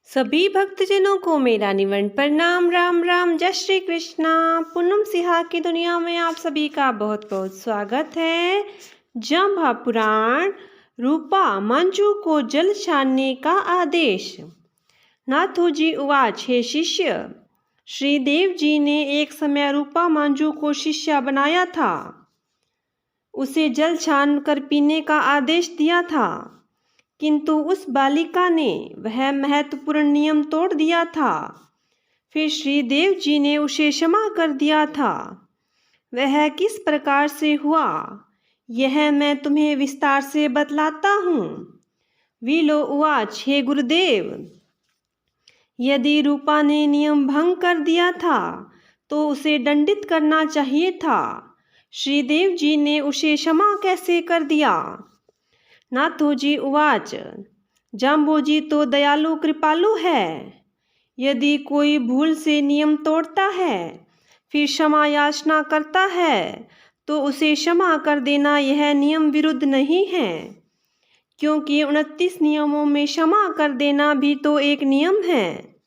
सभी भक्तजनों को मेरा निवन प्रणाम। राम राम, जय श्री कृष्णा। पूनम सिहा की दुनिया में आप सभी का बहुत बहुत स्वागत है। जंभा पुराण। रूपा मंजू को जल छानने का आदेश। नाथोजी उवाच, हे शिष्य, श्रीदेव जी ने एक समय रूपा मंजू को शिष्या बनाया था। उसे जल छान कर पीने का आदेश दिया था, किंतु उस बालिका ने वह महत्वपूर्ण नियम तोड़ दिया था। फिर श्रीदेव जी ने उसे क्षमा कर दिया था। वह किस प्रकार से हुआ, यह मैं तुम्हें विस्तार से बतलाता हूँ। विलो उवाच, हे गुरुदेव, यदि रूपा ने नियम भंग कर दिया था तो उसे दंडित करना चाहिए था। श्रीदेव जी ने उसे क्षमा कैसे कर दिया? नाथोजी उवाच, जाम्बोजी तो दयालु कृपालु है। यदि कोई भूल से नियम तोड़ता है फिर क्षमा याचना करता है तो उसे क्षमा कर देना यह नियम विरुद्ध नहीं है, क्योंकि 29 नियमों में क्षमा कर देना भी तो एक नियम है।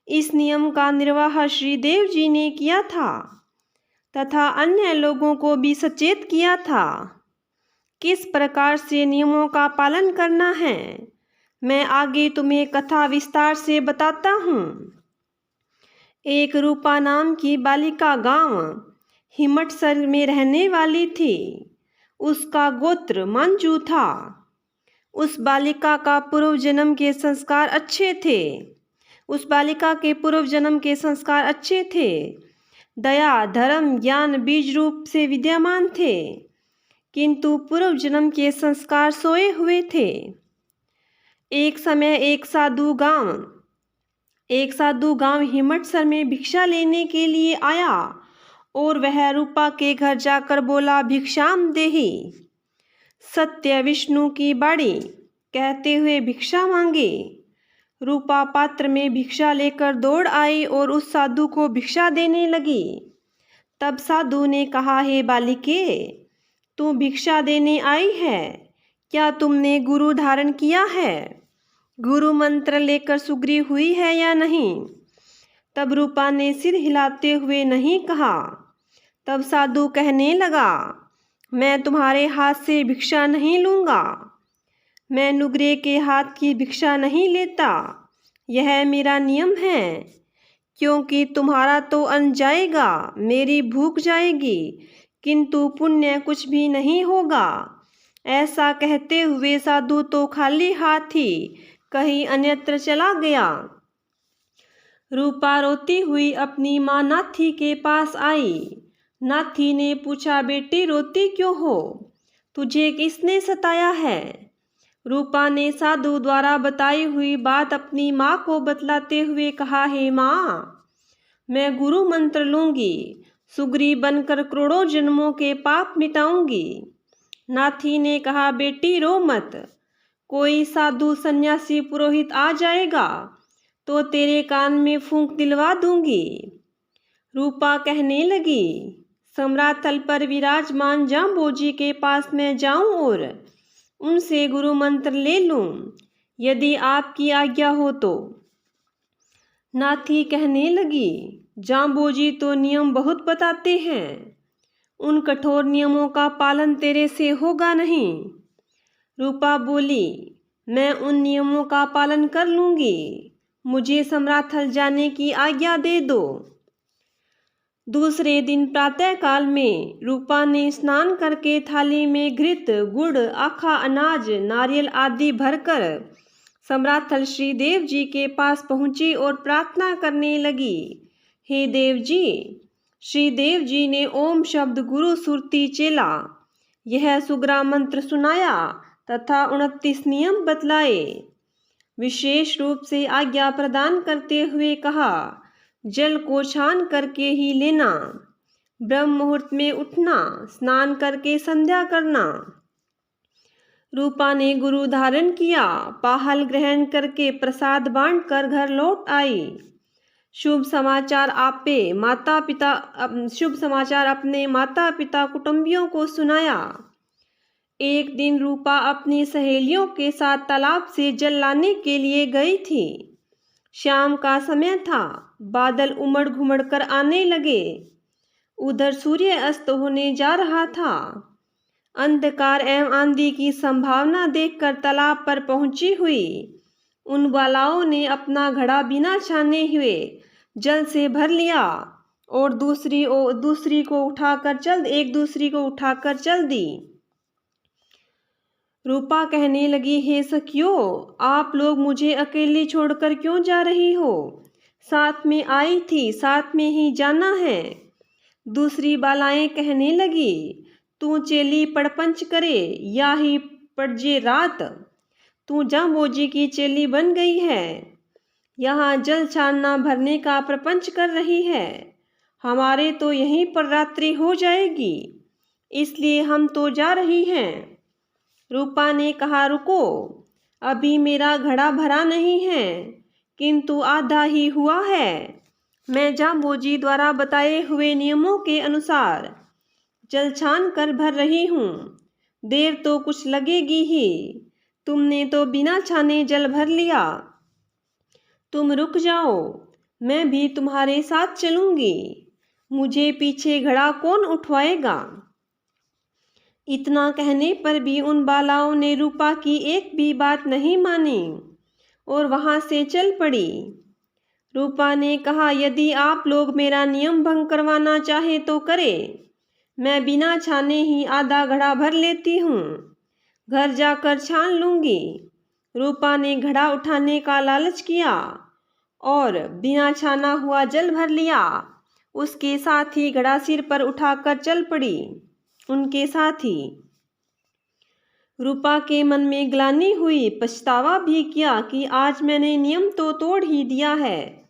इस नियम का निर्वाह श्रीदेव जी ने किया था तथा अन्य लोगों को भी सचेत किया था। किस प्रकार से नियमों का पालन करना है मैं आगे तुम्हें कथा विस्तार से बताता हूँ। एक रूपा नाम की बालिका गांव हिमटसर में रहने वाली थी। उसका गोत्र मंजू था। उस बालिका का पूर्व जन्म के संस्कार अच्छे थे। दया, धर्म, ज्ञान बीज रूप से विद्यमान थे, किंतु पूर्व जन्म के संस्कार सोए हुए थे। एक समय एक साधु गांव हिमटसर में भिक्षा लेने के लिए आया और वह रूपा के घर जाकर बोला, भिक्षाम देहि। सत्य विष्णु की बाड़ी कहते हुए भिक्षा मांगी। रूपा पात्र में भिक्षा लेकर दौड़ आई और उस साधु को भिक्षा देने लगी। तब साधु ने कहा, हे बालिके, तू भिक्षा देने आई है, क्या तुमने गुरु धारण किया है? गुरु मंत्र लेकर सुग्री हुई है या नहीं? तब रूपा ने सिर हिलाते हुए नहीं कहा। तब साधु कहने लगा, मैं तुम्हारे हाथ से भिक्षा नहीं लूँगा। मैं नुगरे के हाथ की भिक्षा नहीं लेता, यह मेरा नियम है। क्योंकि तुम्हारा तो अन्न जाएगा, मेरी भूख जाएगी, किंतु पुण्य कुछ भी नहीं होगा। ऐसा कहते हुए साधु तो खाली हाथ ही कहीं अन्यत्र चला गया। रूपा रोती हुई अपनी माँ नाथी के पास आई। नाथी ने पूछा, बेटी रोती क्यों हो? तुझे किसने सताया है? रूपा ने साधु द्वारा बताई हुई बात अपनी माँ को बतलाते हुए कहा, हे माँ, मैं गुरु मंत्र लूँगी, सुग्री बनकर करोड़ों जन्मों के पाप मिटाऊंगी। नाथी ने कहा, बेटी रो मत, कोई साधु सन्यासी पुरोहित आ जाएगा तो तेरे कान में फूंक दिलवा दूंगी। रूपा कहने लगी, सम्रातल पर विराजमान जाम्बोजी के पास मैं जाऊं और उनसे गुरु मंत्र ले लूं, यदि आपकी आज्ञा हो तो। नाथी कहने लगी, जाम्बोजी तो नियम बहुत बताते हैं, उन कठोर नियमों का पालन तेरे से होगा नहीं। रूपा बोली, मैं उन नियमों का पालन कर लूँगी, मुझे सम्राथल जाने की आज्ञा दे दो। दूसरे दिन प्रातःकाल में रूपा ने स्नान करके थाली में घृत, गुड़, आखा अनाज, नारियल आदि भरकर सम्राथल श्रीदेव जी के पास पहुँची और प्रार्थना करने लगी, हे देव जी। श्रीदेव जी ने ओम शब्द गुरु सुरती चेला यह सुग्रा मंत्र सुनाया तथा 29 नियम बतलाए। विशेष रूप से आज्ञा प्रदान करते हुए कहा, जल को छान करके ही लेना, ब्रह्म मुहूर्त में उठना, स्नान करके संध्या करना। रूपा ने गुरु धारण किया, पाहल ग्रहण करके प्रसाद बांटकर घर लौट आई। शुभ समाचार अपने माता पिता कुटुंबियों को सुनाया। एक दिन रूपा अपनी सहेलियों के साथ तालाब से जल लाने के लिए गई थी। शाम का समय था, बादल उमड़ घुमड़ कर आने लगे। उधर सूर्य अस्त होने जा रहा था। अंधकार एवं आंधी की संभावना देखकर तालाब पर पहुंची हुई उन बालाओं ने अपना घड़ा बिना छाने हुए जल से भर लिया और एक दूसरी को उठाकर चल दी। रूपा कहने लगी, हे सखियों, आप लोग मुझे अकेली छोड़कर क्यों जा रही हो? साथ में आई थी, साथ में ही जाना है। दूसरी बालाएं कहने लगी, तू चेली पड़पंच करे या ही पड़जे रात, तू जाम्बोजी की चेली बन गई है, यहाँ जल छानना भरने का प्रपंच कर रही है। हमारे तो यहीं पर रात्रि हो जाएगी, इसलिए हम तो जा रही हैं। रूपा ने कहा, रुको, अभी मेरा घड़ा भरा नहीं है, किंतु आधा ही हुआ है। मैं जाम्बोजी द्वारा बताए हुए नियमों के अनुसार जल छान कर भर रही हूँ। देर तो कुछ लगेगी ही, तुमने तो बिना छाने जल भर लिया। तुम रुक जाओ, मैं भी तुम्हारे साथ चलूंगी। मुझे पीछे घड़ा कौन उठवाएगा? इतना कहने पर भी उन बालाओं ने रूपा की एक भी बात नहीं मानी और वहां से चल पड़ी। रूपा ने कहा, यदि आप लोग मेरा नियम भंग करवाना चाहे तो करें, मैं बिना छाने ही आधा घड़ा भर लेती हूँ, घर जाकर छान लूंगी। रूपा ने घड़ा उठाने का लालच किया और बिना छाना हुआ जल भर लिया। उसके साथ ही घड़ा सिर पर उठाकर चल पड़ी उनके साथ ही। रूपा के मन में ग्लानि हुई, पछतावा भी किया कि आज मैंने नियम तो तोड़ ही दिया है।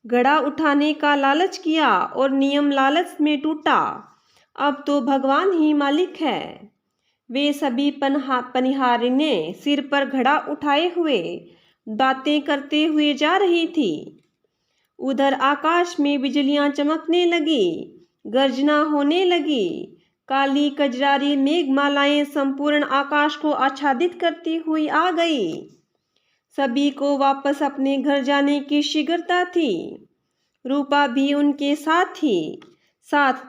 घड़ा उठाने का लालच किया और नियम लालच में टूटा। अब तो भगवान ही मालिक है। वे सभी पनिहारिनें सिर पर घड़ा उठाए हुए बातें करते हुए जा रही थी। उधर आकाश में बिजलियां चमकने लगी, गर्जना होने लगी। काली कजरारी मेघमालाएं संपूर्ण आकाश को आच्छादित करती हुई आ गई। सभी को वापस अपने घर जाने की शीघ्रता थी। रूपा भी उनके साथ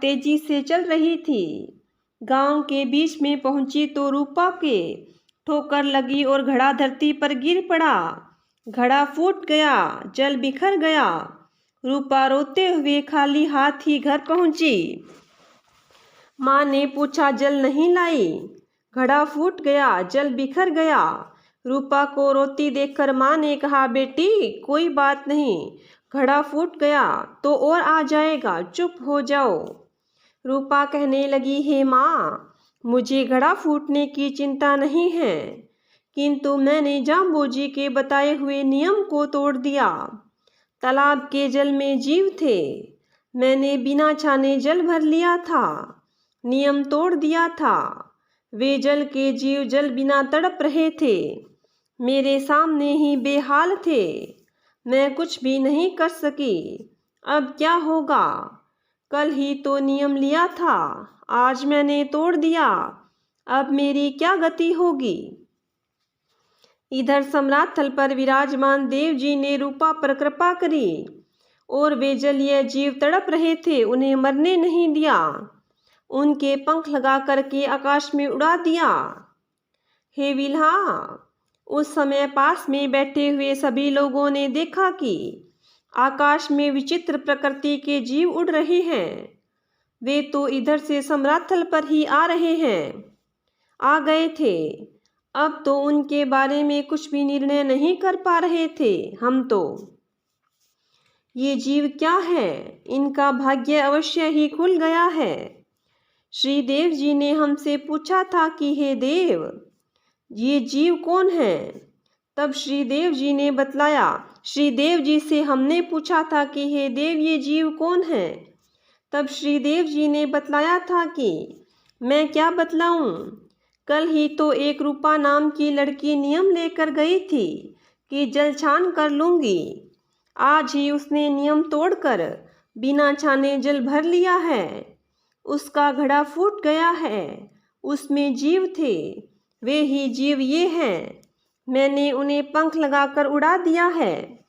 तेजी से चल रही थी। गांव के बीच में पहुंची तो रूपा के ठोकर लगी और घड़ा धरती पर गिर पड़ा। घड़ा फूट गया, जल बिखर गया। रूपा रोते हुए खाली हाथ ही घर पहुंची। माँ ने पूछा, जल नहीं लाई? घड़ा फूट गया, जल बिखर गया। रूपा को रोती देखकर माँ ने कहा, बेटी कोई बात नहीं, घड़ा फूट गया तो और आ जाएगा, चुप हो जाओ। रूपा कहने लगी, हे माँ, मुझे घड़ा फूटने की चिंता नहीं है, किंतु मैंने जाम्बोजी के बताए हुए नियम को तोड़ दिया। तालाब के जल में जीव थे, मैंने बिना छाने जल भर लिया था, नियम तोड़ दिया था। वे जल के जीव जल बिना तड़प रहे थे, मेरे सामने ही बेहाल थे। मैं कुछ भी नहीं कर सकी। अब क्या होगा? कल ही तो नियम लिया था, आज मैंने तोड़ दिया, अब मेरी क्या गति होगी? इधर सम्राट थल पर विराजमान देव जी ने रूपा पर कृपा करी और वे जलीय जीव तड़प रहे थे, उन्हें मरने नहीं दिया। उनके पंख लगा करके आकाश में उड़ा दिया। हे विल्हा, उस समय पास में बैठे हुए सभी लोगों ने देखा कि आकाश में विचित्र प्रकृति के जीव उड़ रहे हैं। वे तो इधर से सम्राट थल पर ही आ गए थे। अब तो उनके बारे में कुछ भी निर्णय नहीं कर पा रहे थे हम तो। ये जीव क्या है? इनका भाग्य अवश्य ही खुल गया है। श्री देव जी ने हमसे पूछा था कि हे देव, ये जीव कौन है? तब श्री देव जी ने बतलाया। श्री देव जी से हमने पूछा था कि हे देव, ये जीव कौन है? तब श्री देव जी ने बतलाया था कि मैं क्या बतलाऊं, कल ही तो एक रूपा नाम की लड़की नियम लेकर गई थी कि जल छान कर लूंगी। आज ही उसने नियम तोड़कर बिना छाने जल भर लिया है। उसका घड़ा फूट गया है, उसमें जीव थे, वे ही जीव ये हैं। मैंने उन्हें पंख लगाकर उड़ा दिया है।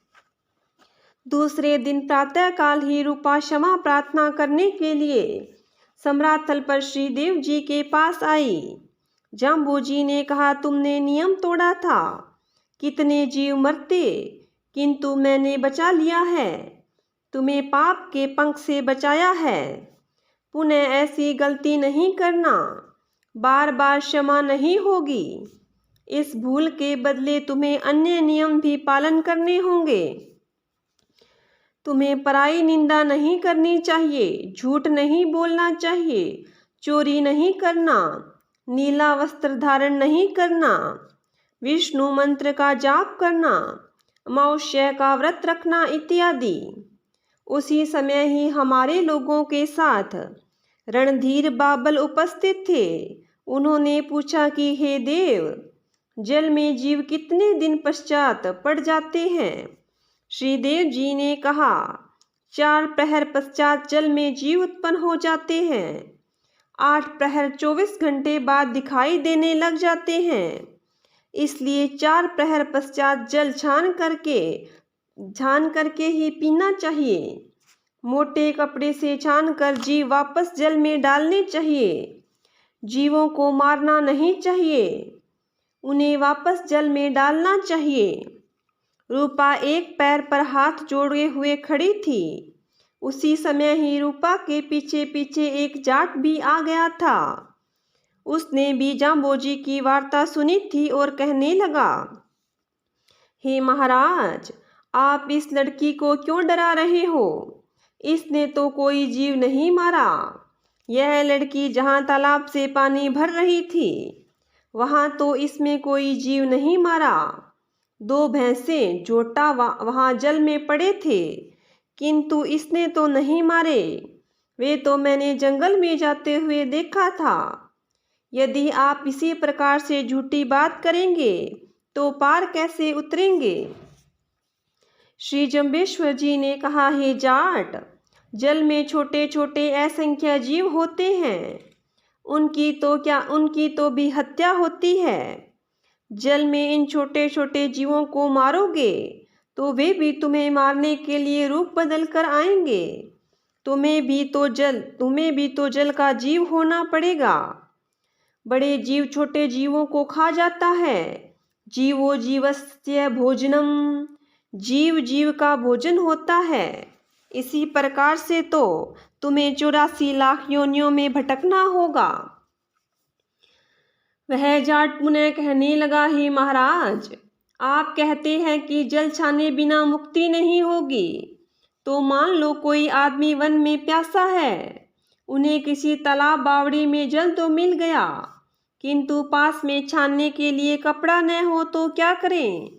दूसरे दिन प्रातःकाल ही रूपा क्षमा प्रार्थना करने के लिए सम्राट थल पर श्रीदेव जी के पास आई। जाम्बोजी ने कहा, तुमने नियम तोड़ा था, कितने जीव मरते, किंतु मैंने बचा लिया है, तुम्हें पाप के पंख से बचाया है। पुनः ऐसी गलती नहीं करना, बार बार क्षमा नहीं होगी। इस भूल के बदले तुम्हें अन्य नियम भी पालन करने होंगे। तुम्हें पराई निंदा नहीं करनी चाहिए, झूठ नहीं बोलना चाहिए, चोरी नहीं करना, नीला वस्त्र धारण नहीं करना, विष्णु मंत्र का जाप करना, अमावस्या का व्रत रखना इत्यादि। उसी समय ही हमारे लोगों के साथ रणधीर बाबल उपस्थित थे। उन्होंने पूछा कि हे देव, जल में जीव कितने दिन पश्चात पड़ जाते हैं? श्रीदेव जी ने कहा, 4 प्रहर पश्चात जल में जीव उत्पन्न हो जाते हैं। 8 प्रहर 24 घंटे बाद दिखाई देने लग जाते हैं। इसलिए 4 प्रहर पश्चात जल छान करके ही पीना चाहिए। मोटे कपड़े से छान कर जीव वापस जल में डालने चाहिए। जीवों को मारना नहीं चाहिए, उन्हें वापस जल में डालना चाहिए। रूपा एक पैर पर हाथ जोड़े हुए खड़ी थी। उसी समय ही रूपा के पीछे पीछे एक जाट भी आ गया था। उसने भी जाम्बोजी की वार्ता सुनी थी और कहने लगा, हे महाराज, आप इस लड़की को क्यों डरा रहे हो? इसने तो कोई जीव नहीं मारा। यह लड़की जहाँ तालाब से पानी भर रही थी, वहाँ तो इसमें कोई जीव नहीं मारा। 2 भैंसें जोटा वहाँ जल में पड़े थे, किंतु इसने तो नहीं मारे। वे तो मैंने जंगल में जाते हुए देखा था। यदि आप इसी प्रकार से झूठी बात करेंगे तो पार कैसे उतरेंगे? श्री जम्बेश्वर जी ने कहा, हे जाट, जल में छोटे छोटे असंख्य जीव होते हैं, उनकी तो भी हत्या होती है। जल में इन छोटे छोटे जीवों को मारोगे तो वे भी तुम्हें मारने के लिए रूप बदल कर आएंगे। तुम्हें भी तो जल का जीव होना पड़ेगा। बड़े जीव छोटे जीवों को खा जाता है। जीवो जीवस्य भोजनम, जीव जीव का भोजन होता है। इसी प्रकार से तो तुम्हें 84 लाख योनियों में भटकना होगा। वह जाट पुनः कहने लगा, हे महाराज, आप कहते हैं कि जल छाने बिना मुक्ति नहीं होगी। तो मान लो कोई आदमी वन में प्यासा है, उन्हें किसी तालाब बावड़ी में जल तो मिल गया, किंतु पास में छानने के लिए कपड़ा न हो तो क्या करें?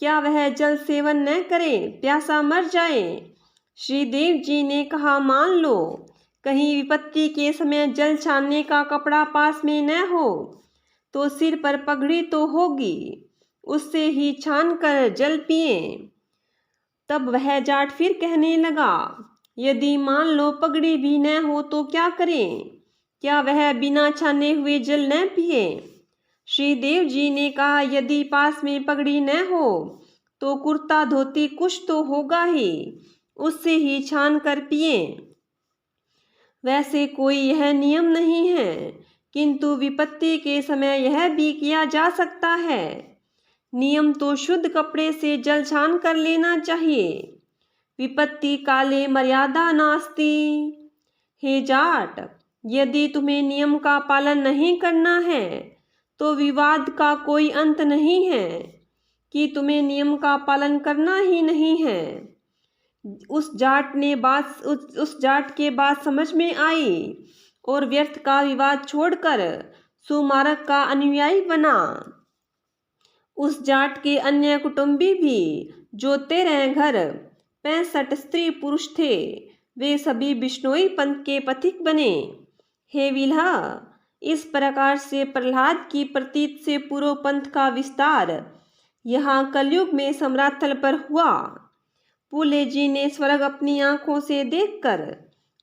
क्या वह जल सेवन न करें, प्यासा मर जाए? श्रीदेव जी ने कहा, मान लो कहीं विपत्ति के समय जल छानने का कपड़ा पास में न हो तो सिर पर पगड़ी तो होगी, उससे ही छान कर जल पिए। तब वह जाट फिर कहने लगा, यदि मान लो पगड़ी भी न हो तो क्या करें? क्या वह बिना छाने हुए जल न पिए? श्रीदेव जी ने कहा, यदि पास में पगड़ी न हो तो कुर्ता धोती कुछ तो होगा ही, उससे ही छान कर पिए। वैसे कोई यह नियम नहीं है, किंतु विपत्ति के समय यह भी किया जा सकता है। नियम तो शुद्ध कपड़े से जल छान कर लेना चाहिए। विपत्ति काले मर्यादा नास्ति। हे जाट, यदि तुम्हें नियम का पालन नहीं करना है तो विवाद का कोई अंत नहीं है कि तुम्हें नियम का पालन करना ही नहीं है। उस जाट के बात समझ में आई और व्यर्थ का विवाद छोड़कर सुमार्ग का अनुयायी बना। उस जाट के अन्य कुटुंबी भी, जो 13 घर 65 स्त्री पुरुष थे, वे सभी बिश्नोई पंथ के पथिक बने। हे विल्हा, इस प्रकार से प्रहलाद की प्रतीत से पूर्व पंथ का विस्तार यहाँ कलयुग में सम्राट थल पर हुआ। फूले जी ने स्वर्ग अपनी आंखों से देखकर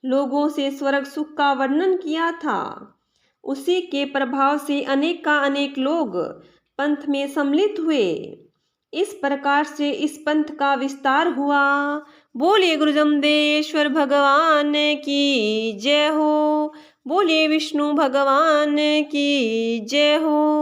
लोगों से स्वर्ग सुख का वर्णन किया था। उसी के प्रभाव से अनेक लोग पंथ में सम्मिलित हुए। इस प्रकार से इस पंथ का विस्तार हुआ। बोलिए गुरु जमदेश्वर भगवान की जय हो। बोलिए विष्णु भगवान की जय हो।